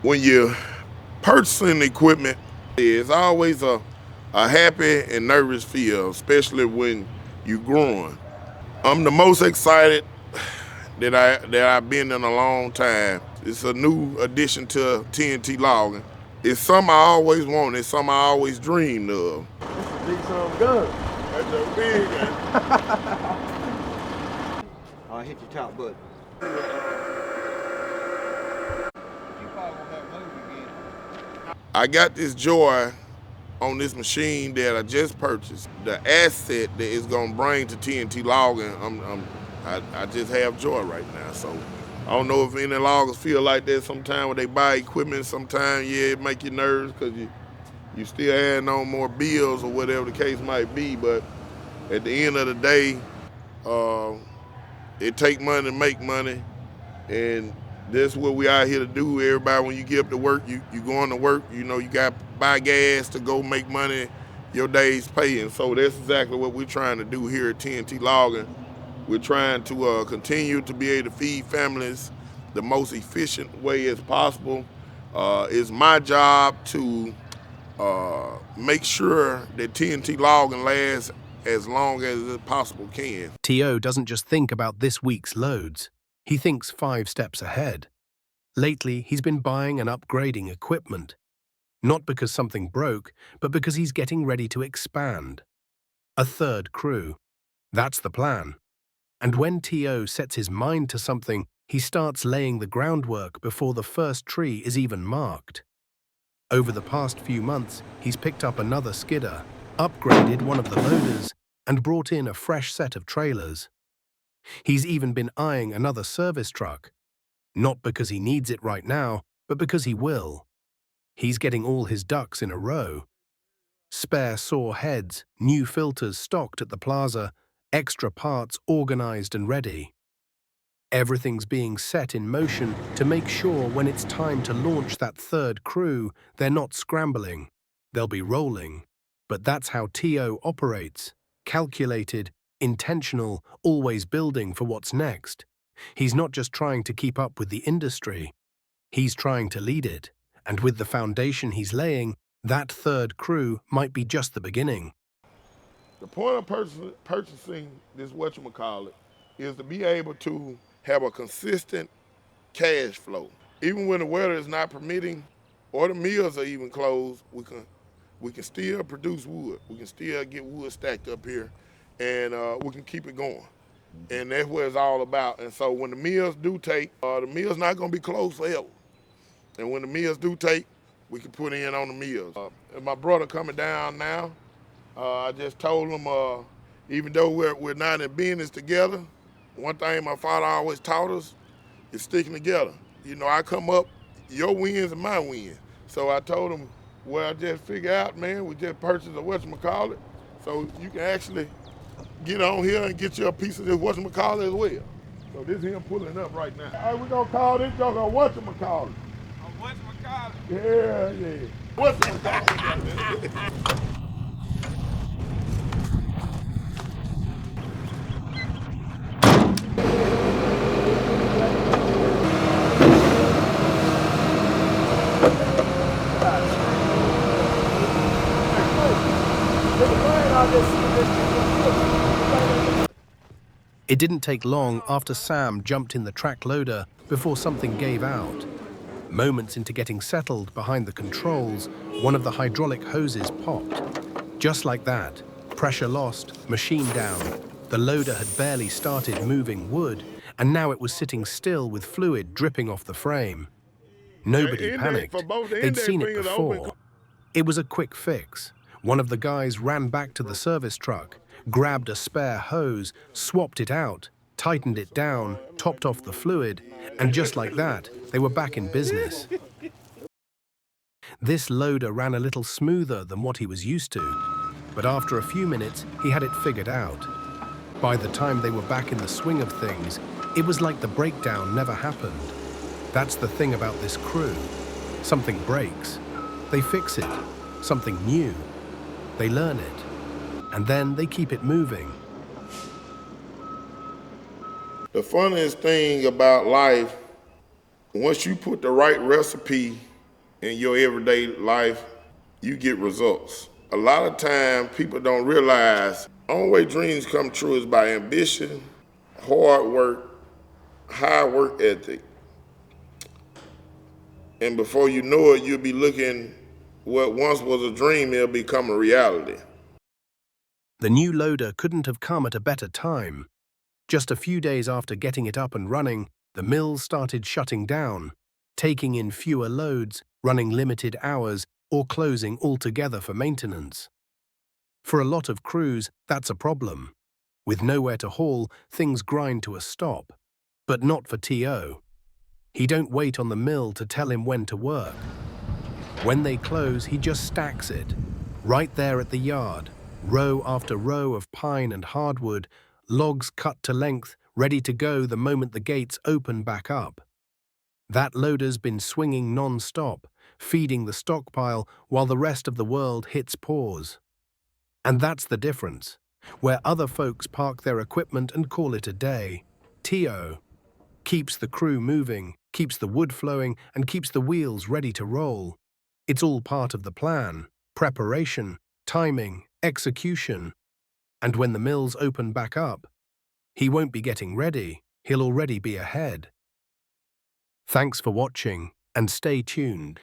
when you're purchasing equipment, it's always a happy and nervous feel, especially when you're growing. I'm the most excited that I've been in a long time. It's a new addition to TNT Logging. It's something I always wanted. It's something I always dreamed of. This is big some gun. That's a big one. I'll hit your top button. I got this joy on this machine that I just purchased. The asset that it's gonna bring to TNT Logging, I just have joy right now. So I don't know if any loggers feel like that sometimes when they buy equipment. Sometimes, yeah, it make you nervous because you still adding on more bills or whatever the case might be. But at the end of the day, uh, it take money to make money, and that's what we out here to do. Everybody, when you get up to work, you going to work. You know, you got to buy gas to go make money. Your day's pay, and so that's exactly what we're trying to do here at TNT Logging. We're trying to continue to be able to feed families the most efficient way as possible. It's my job to make sure that TNT Logging lasts as long as it possible can. T.O. doesn't just think about this week's loads. He thinks 5 steps ahead. Lately, he's been buying and upgrading equipment. Not because something broke, but because he's getting ready to expand. A 3rd crew. That's the plan. And when T.O. sets his mind to something, he starts laying the groundwork before the first tree is even marked. Over the past few months, he's picked up another skidder, upgraded one of the loaders, and brought in a fresh set of trailers. He's even been eyeing another service truck. Not because he needs it right now, but because he will. He's getting all his ducks in a row. Spare saw heads, new filters stocked at the plaza, extra parts organized and ready. Everything's being set in motion to make sure when it's time to launch that 3rd crew, they're not scrambling. They'll be rolling. But that's how T.O. operates. Calculated, intentional, always building for what's next. He's not just trying to keep up with the industry. He's trying to lead it. And with the foundation he's laying, that 3rd crew might be just the beginning. The point of purchasing this whatchamacallit is to be able to have a consistent cash flow. Even when the weather is not permitting or the mills are even closed, we can still produce wood. We can still get wood stacked up here, and we can keep it going. And that's what it's all about. And so when the mills do take, the mill's not gonna be closed forever. And when the mills do take, we can put in on the mills. And my brother coming down now, I just told him, even though we're not in business together, one thing my father always taught us is sticking together. You know, I come up, your wins and my wins. So I told him, well, I just figure out, man, we just purchased a whatchamacallit, so you can actually get on here and get you a piece of this whatchamacallit as well. So this is him pulling up right now. All right, we're gonna call this joker a whatchamacallit. A whatchamacallit? Yeah. Whatchamacallit. It didn't take long after Sam jumped in the track loader before something gave out. Moments into getting settled behind the controls, one of the hydraulic hoses popped. Just like that, pressure lost, machine down. The loader had barely started moving wood, and now it was sitting still with fluid dripping off the frame. Nobody panicked. They'd seen it before. It was a quick fix. One of the guys ran back to the service truck, grabbed a spare hose, swapped it out, tightened it down, topped off the fluid, and just like that, they were back in business. This loader ran a little smoother than what he was used to, but after a few minutes, he had it figured out. By the time they were back in the swing of things, it was like the breakdown never happened. That's the thing about this crew. Something breaks. They fix it. Something new. They learn it. And then they keep it moving. The funniest thing about life, once you put the right recipe in your everyday life, you get results. A lot of time people don't realize the only way dreams come true is by ambition, hard work, high work ethic. And before you know it, you'll be looking what once was a dream, it'll become a reality. The new loader couldn't have come at a better time. Just a few days after getting it up and running, the mills started shutting down, taking in fewer loads, running limited hours, or closing altogether for maintenance. For a lot of crews, that's a problem. With nowhere to haul, things grind to a stop. But not for T.O. He don't wait on the mill to tell him when to work. When they close, he just stacks it. Right there at the yard, row after row of pine and hardwood, logs cut to length, ready to go the moment the gates open back up. That loader's been swinging non-stop, feeding the stockpile while the rest of the world hits pause. And that's the difference. Where other folks park their equipment and call it a day, T.O. keeps the crew moving, keeps the wood flowing, and keeps the wheels ready to roll. It's all part of the plan, preparation, timing, execution. And when the mills open back up, he won't be getting ready, he'll already be ahead. Thanks for watching, and stay tuned.